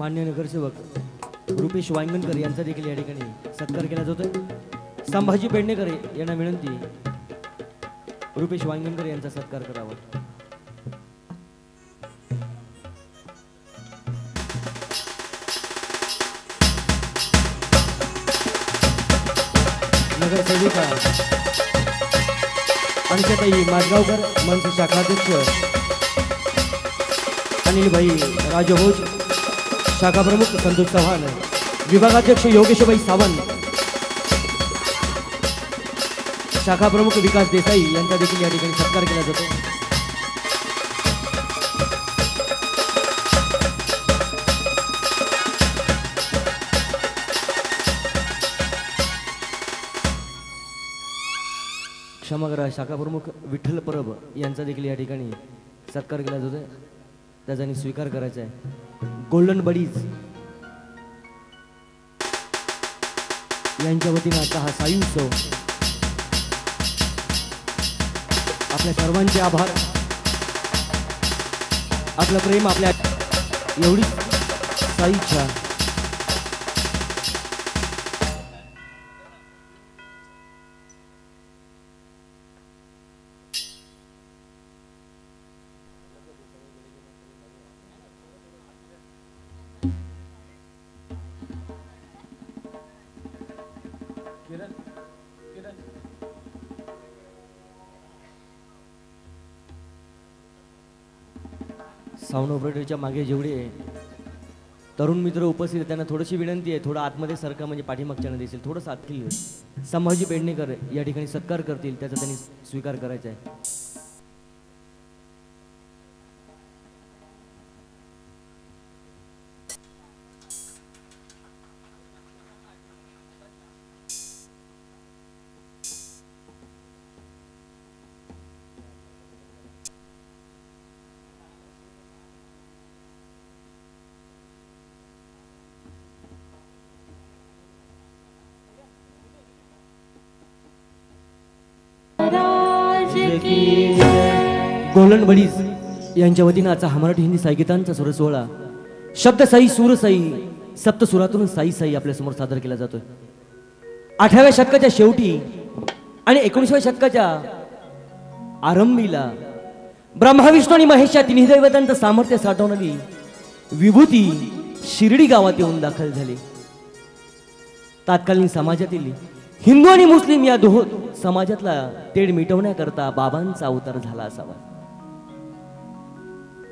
मान्य नगरसेवक रुपेश वांगणकर यांचा देखील या ठिकाणी सत्कार केला जातोय। संभाजी पेडणेकर यांना विनंती रुपेश वांगणकर यांचा सत्कार करावा। नगरसेविका अंशताई माजगावकर, मनसे शाखाध्यक्ष अनिलभाई राजभोज, शाखा प्रमुख संतोष चव्हाण, विभागाध्यक्ष योगेशभाई सावंत, शाखा प्रमुख विकास देसाई यांचा देखील या ठिकाणी सत्कार केला जातो। क्षमा करा, शाखा प्रमुख विठ्ठल परब यांचा देखील या ठिकाणी सत्कार केला जातोय, त्याचा स्वीकार करायचा आहे। गोल्डन बडीज यांच्या वतीने आता हा साई उत्सव, आपल्या सर्वांचे आभार, आपलं प्रेम, आपल्या एवढी साई इच्छा। साऊंड ऑपरेटरच्या मागे जेवढे तरुण मित्र उपस्थित आहेत त्यांना थोडीशी विनंती आहे, थोडं आतमध्ये सरका म्हणजे पाठीमागच्यानं दिसेल, थोडंसं आतली। संभाजी पेडणेकर या ठिकाणी सत्कार करतील, त्याचा त्यांनी स्वीकार करायचा आहे। गोल्डन बडीज यांच्या वतीने आजचा हा मराठी हिंदी साईगीतांचा सुर सोहळा शब्द साई सूर साई सप्तसुरातून साई साई आपल्या समोर सादर केला जातोय। 18व्या शतकाच्या शेवटी आणि 19व्या शतकाच्या आरंभीला ब्रह्मा विष्णू आणि महेश या तिन्ही दैवतांचं सामर्थ्य साठवणारी विभूती शिर्डी गावात येऊन दाखल झाली। तत्कालीन समाजातील हिंदू आणि मुस्लिम या समाजातला तेढ मिटवण्याकरता बाबांचा अवतार झाला असावा।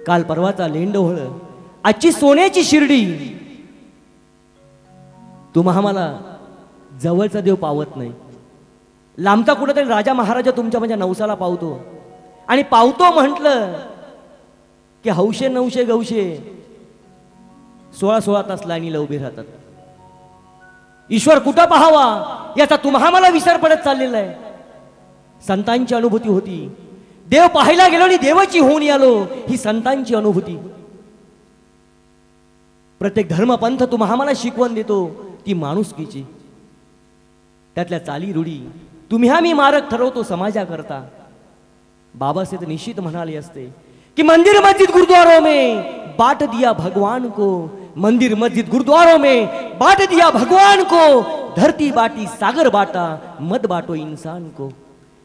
काल परवाचा लेंडोहळ, आजची सोन्याची शिर्डी, तुम्हा आम्हाला जवळचा देव पावत नाही, लांबचा कुठेतरी राजा महाराजा तुमच्या म्हणजे नवसाला पावतो, आणि पावतो म्हटलं की हौशे नवशे गवशे 16-16 तास लाईनीला उभे राहतात। ईश्वर कुठं पाहावा याचा तुम्हा मला विसर पडत चाललेला आहे। संतांची अनुभूती होती, देव पाहायला गेलो आणि देवाची होऊन आलो, ही संतांची अनुभूती। प्रत्येक धर्मपंथ तुम्हा मला शिकवण देतो ती माणुसकीची, त्यातल्या चाली रूढी तुम्ही आम्ही मार्ग ठरवतो समाजाकरता। बाबा से तो निश्चित म्हणाले असते कि मंदिर मस्जिद गुरुद्वारों में बांट दिया भगवान को, मंदिर मस्जिद गुरुद्वारों में बांट दिया भगवान को, धरती बाटी सागर बाटा मत बाटो इंसान को।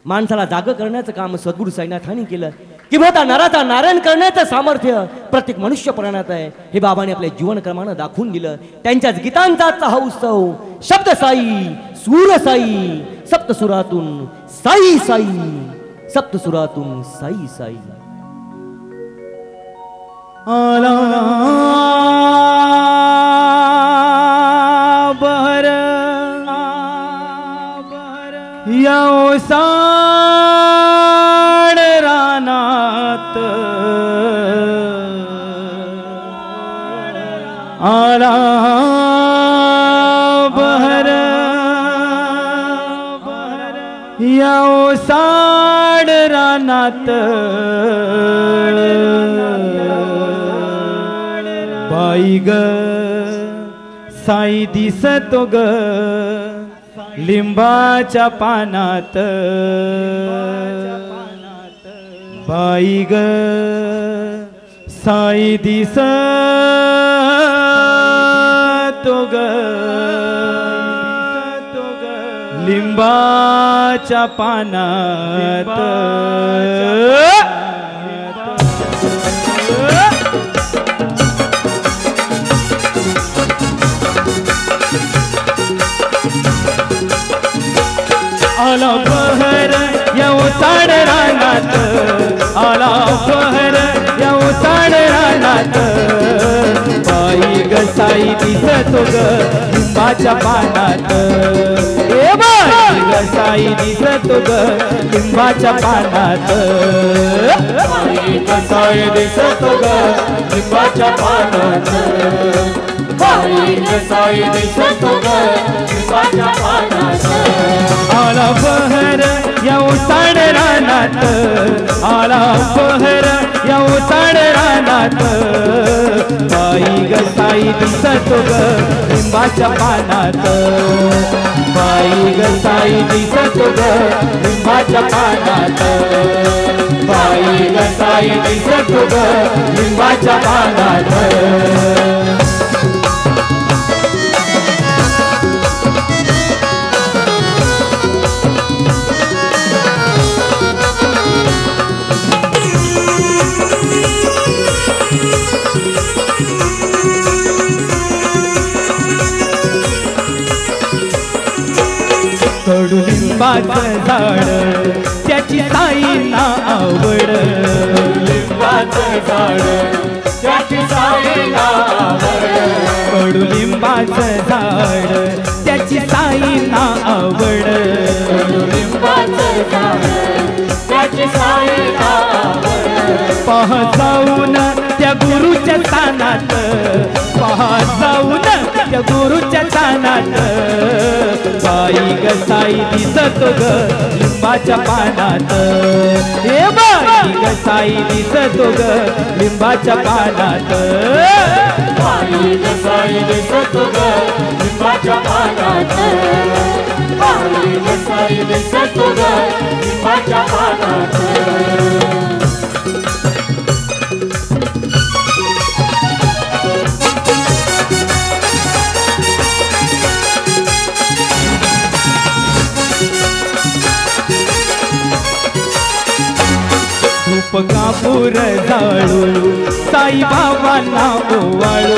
माणसाला जाग करण्याचं काम सद्गुरू साईनाथांनी केलं, किंवा नराचा नारायण करण्याचं सामर्थ्य प्रत्येक मनुष्य प्राणात आहे, हे बाबाने आपल्या जीवनक्रमानं दाखवून दिलं। त्यांच्याच गीतांचा हा उत्सव शब्द साई सूर साई सप्तसुरातून साई साई सप्तसुरातून साई साई। आला बहर या ओसाड रानात, आला बहर या ओसाड रानात, बाई ग साई दिसतो ग लिंबाच्या पानात, बाई ग साई दिसतो दिसतो ग लिंबाच्या पानात आला बहर या उसाड रानात आला बहर या उसाड रानात बाई ग साई दिसतो ग लिंबाच्या पानात ए बाई ग साई दिसतो ग लिंबाच्या पानात बाई ग साई दिसतो ग लिंबाच्या पानात बाई ग साई दिसतो ग लिंबाच्या पानात आला बहर या उसाड रानात आला बहर या उसाड रानात बाई ग साई दिसतो ग लिंबाच्या पानात बाई ग साई दिसतो ग लिंबाच्या पानात बाई ग साई दिसतो ग लिंबाच्या पानात कडुलिंबाचं झाड त्याची साईंना आवड लिंबाचं झाड त्याची साईला आवड कडुलिंबाचं झाड त्याची साईंना आवड लिंबाचं झाड त्याची साईला आवड पहा जाऊन त्या गुरुच्या स्थानात पहा जाऊन त्या गुरुच्या स्थानात बाई ग साई दिसतो ग लिंबाच्या पानात हे बाई ग साई दिसतो ग लिंबाच्या पानात बाई ग साई दिसतो ग लिंबाच्या पानात बाई ग साई दिसतो ग लिंबाच्या पानात धूप कापूर जाळू साई बाबांना ओवाळू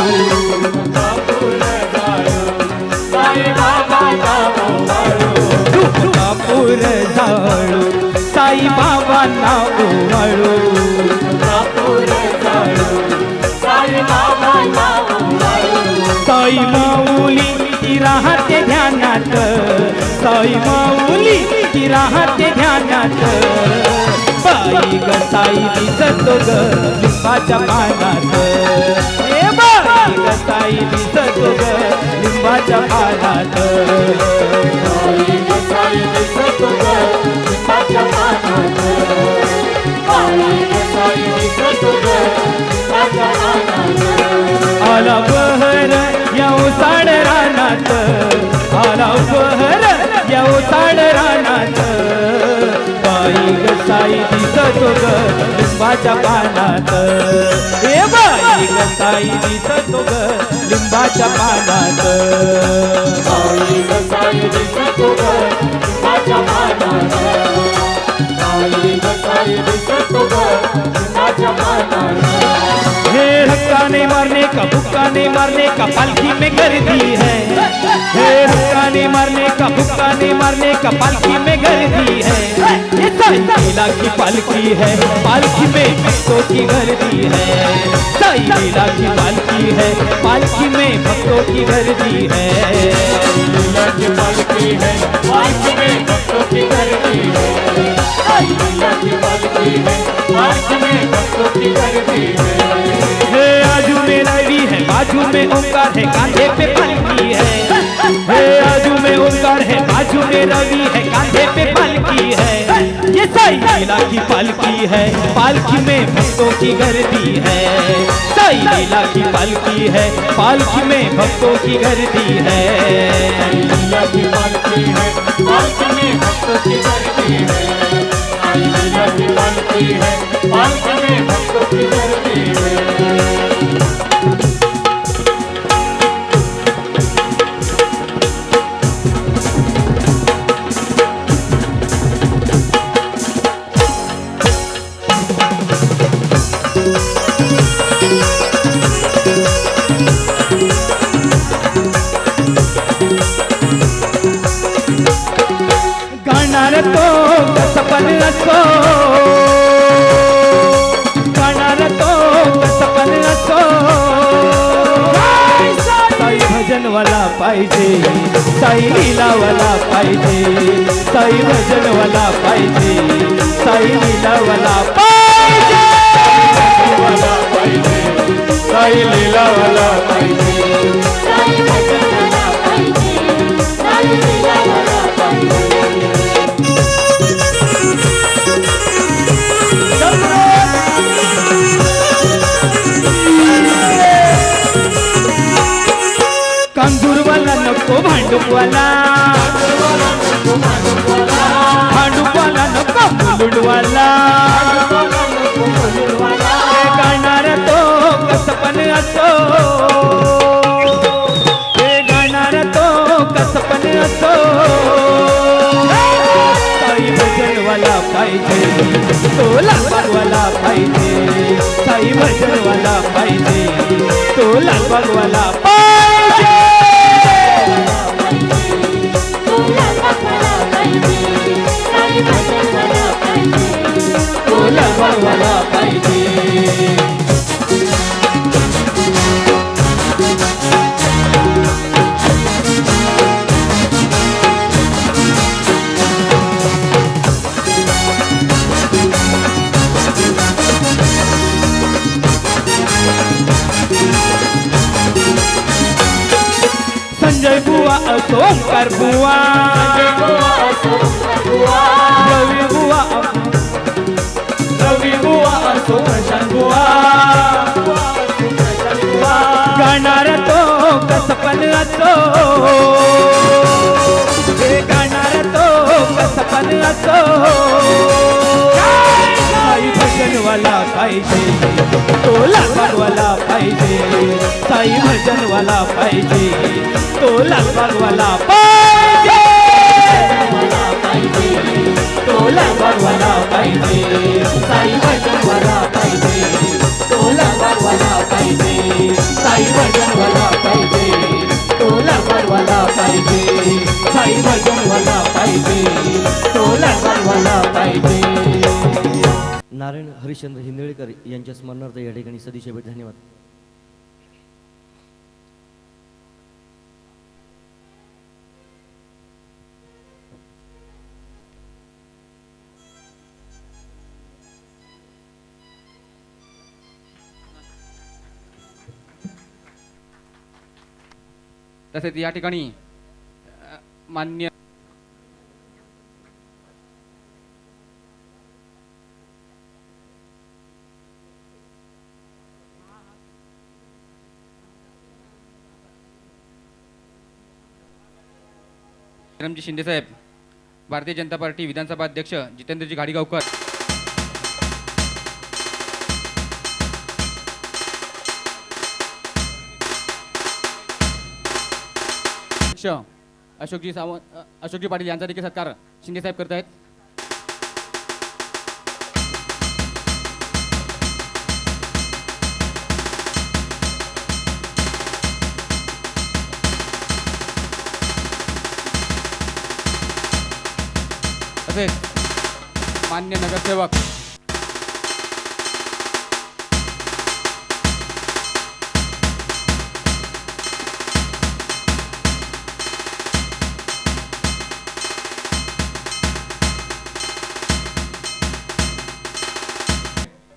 धूप कापूर जाळू साई बाबांना ओवाळू साई माऊली ती राहते ध्यानात साई माऊली ती राहते ध्यानात बाई ग साई दिसतो ग लिंबाच्या पानात ए बाई ग साई दिसतो ग लिंबाच्या पानात बाई ग साई दिसतो ग लिंबाच्या पानात बाई ग साई दिसतो ग लिंबाच्या पानात आला बहर या उसाड रानात आला बहर या उसाड रानात बाई ग साई दिसतो ग लिंबाच्या पानात ए बाई ग साई दिसतो ग लिंबाच्या पानात बाई ग साई दिसतो ग लिंबाच्या पानात बाई ग साई दिसतो ग लिंबाच्या पानात हे हक्का नहीं मारने का भुक्का नहीं मारने का पालकी में गर्दी है हे हक्का नहीं मारने का भुक्का नहीं मारने का पालकी में गर्दी है ये साई लीला की पालकी है पालकी में भक्तों की गर्दी है साई लीला की पालकी है पालकी में भक्तों की गर्दी है लीला की पालकी है पालकी में भक्तों की गर्दी है लीला की पालकी है पालकी में भक्तों की गर्दी है आजू में रवि है बाजू में ओंकार है कांधे पे पालकी है आजू में ओंकार है बाजू में रवि है कांधे पे पालकी है ये साई लीला की पालकी है पालकी में भक्तों की गर्दी है साई लीला की पालकी है पालकी में भक्तों की गर्दी है लीला की पालकी है पालकी में भक्तों की गर्दी है लीला की पालकी है पालकी में भक्तों की गर्दी है गाणार तो कसं पण असो, गाणार तो कसं पण असो, साई भजनवाला पाहिजे, साई लीलावाला पाहिजे, साई भजनवाला पाहिजे, साई लीलावाला पाहिजे, वाला पाहिजे, साई लीलावाला पाहिजे, साई भजनवाला पाहिजे, साई लीलावाला पाहिजे. कांजूरवाला नको भांडूपवाला, भांडूपवाला नको मुलुंडवाला, गाणार तो कसं पण असो, गाणार तो कसं पण असो, साई भजनवाला पाहिजे, तो लालबागवाला पाहिजे, साई भजनवाला पाहिजे, तो लालबागवाला पाहिजे, तो लालबागवाला पाहिजे, साई भजनवाला पाहिजे, तो लालबागवाला पाहिजे. संजय बुवा असो ओंकार बुवा, रवी बुवा, रवी बुवा असो प्रशांत बुवा, गाणार तो कसं पण असो, गाणार तो कसं पण असो, साई भजनवाला पाहिजे, तो लालबागवाला पाहिजे, साई भजनवाला पाहिजे, तो लालबागवाला पाहिजे, तो लालबागवाला पाहिजे, साई भजनवाला पाहिजे, तो लालबागवाला पाहिजे, साई भजनवाला पाहिजे, तो लालबागवाला पाहिजे, साई भजनवाला पाहिजे, तो लालबागवाला पाहिजे. नारायण हरिश्चंद्र हिंदळेकर यांच्या स्मरणार्थ या ठिकाणी सदिच्छा भेट. धन्यवाद. तसेच या ठिकाणी मान्य विक्रमजी शिंदे साहेब, भारतीय जनता पार्टी विधानसभा अध्यक्ष जितेंद्रजी घाडीगावकर, अशोकजी सावंत, अशोकजी पाटील यांचा देखील सत्कार शिंदे साहेब करत आहेत. तसेच मान्य नगरसेवक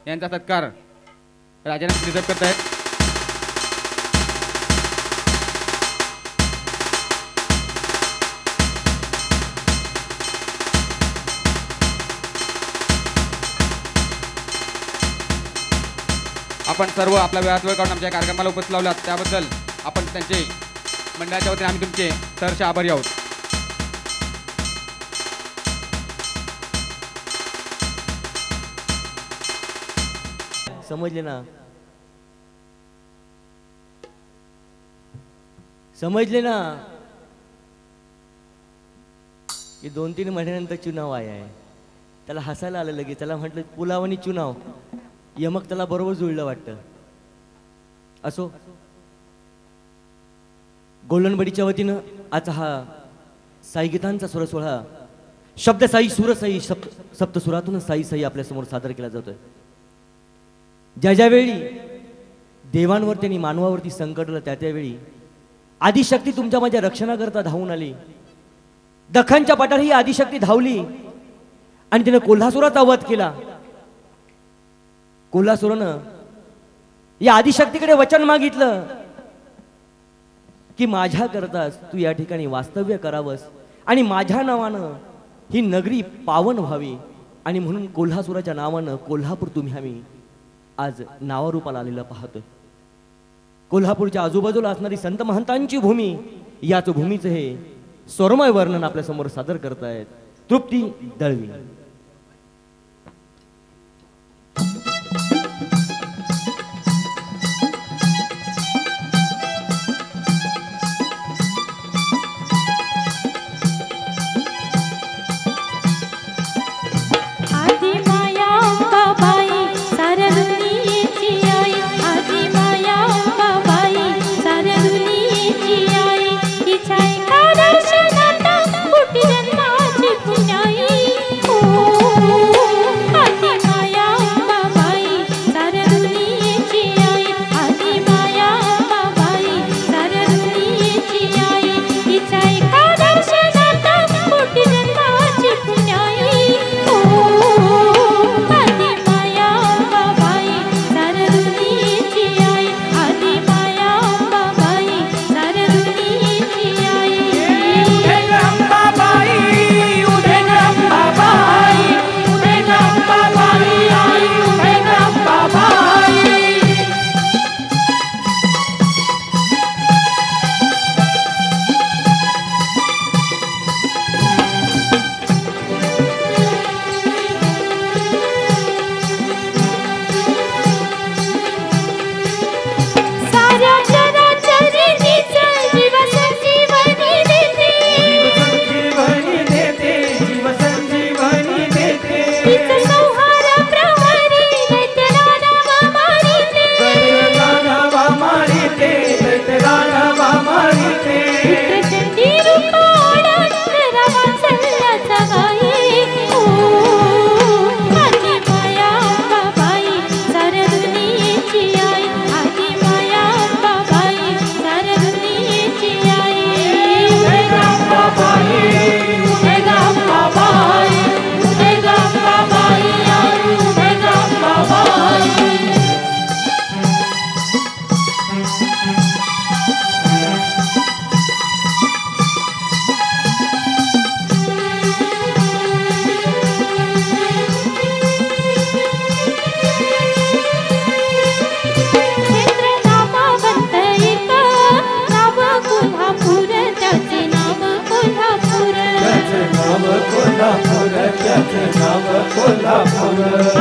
यांचा सत्कार राजाराम शिंदे साहेब करत आहेत. आपण सर्व आपला वेळात वेळ काढून आमच्या कार्यक्रमाला उपस्थित लावलात त्याबद्दल आपण त्यांचे मंडळाच्या वतीने आम्ही तुमचे सहर्ष आभारी आहोत. समजले ना? समजले ना की 2-3 महिन्यानंतर चुनाव आहे. त्याला हसायला आलं लगेच. त्याला म्हटलं पुलावणी चुनाव, यमक त्याला बरोबर जुळलं वाटतं. असो, गोल्डनबडीच्या वतीनं आज हा साईगीतांचा सोहळा शब्दसाई सुरसाई सप्तसुरातून साई साई आपल्यासमोर सादर केला जातोय. ज्या ज्यावेळी देवांवरती आणि मानवावरती संकट आलं त्या त्यावेळी आदिशक्ती तुमच्या माझ्या रक्षणाकरता धावून आली. दख्खनच्या पाठावर ही आदिशक्ती धावली आणि तिने कोल्हासुराचा वध केला. कोल्हासुरानं या आदिशक्तीकडे वचन मागितलं की माझ्या करताच तू या ठिकाणी वास्तव्य करावंस आणि माझ्या नावानं ही नगरी पावन व्हावी. आणि म्हणून कोल्हासुराच्या नावानं कोल्हापूर तुम्ही आम्ही आज नावारूपाला आलेलं पाहतोय. कोल्हापूरच्या आजूबाजूला असणारी संत महंतांची भूमी, याच भूमीचं हे स्वरमय वर्णन आपल्या समोर सादर करतायत तृप्ती दळवी.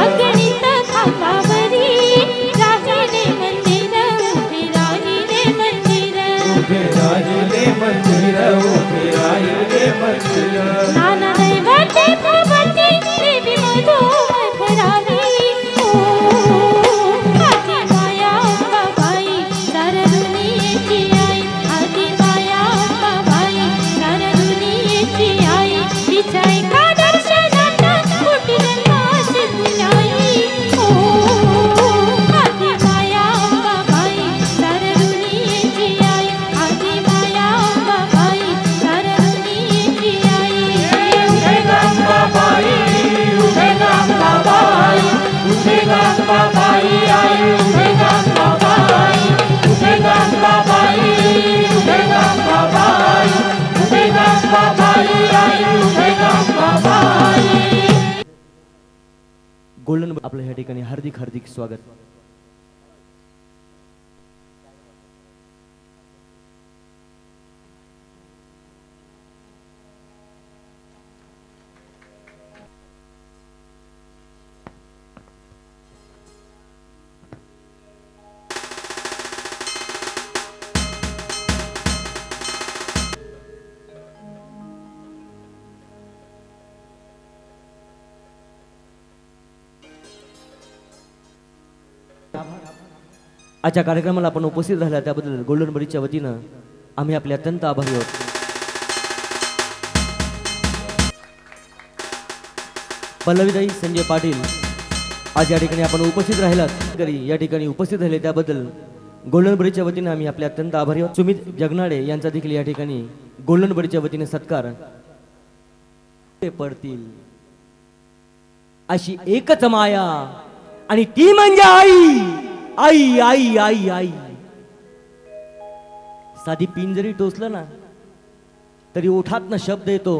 अगणित खांबावरी राहिले मंदिर, उभे राहिले मंदिर, नाना दैवते भगवती देवी मधो भरावी. आदि माया अंबाबाई साऱ्या दुनियेची आई, आदि माया अंबाबाई साऱ्या दुनियेची आई. तिच्या एका दर्शनात कोटी जन्माची पुण्याई. आदि माया अंबाबाई साऱ्या दुनियेची आई, आदि माया अंबाबाई साऱ्या दुनियेची आई. गोल्डन आपल्या या ठिकाणी हार्दिक हार्दिक स्वागत. आजच्या कार्यक्रमाला आपण उपस्थित राहिला त्याबद्दल गोल्डन बडीच्या वतीनं आम्ही आपले अत्यंत आभारी आहोत. पल्लवीताई संजय पाटील आज या ठिकाणी आपण उपस्थित राहिलात घरी या ठिकाणी उपस्थित राहिले त्याबद्दल गोल्डन बडीच्या वतीने आम्ही आपले अत्यंत आभारी आहोत. सुमित जगनाडे यांचा देखील या ठिकाणी गोल्डन बडीच्या वतीने सत्कार पडतील अशी एकच माया आणि ती म्हणजे आई आई आई आई आई. साधी पिंजरी टोचलं ना तरी ओठातनं शब्द येतो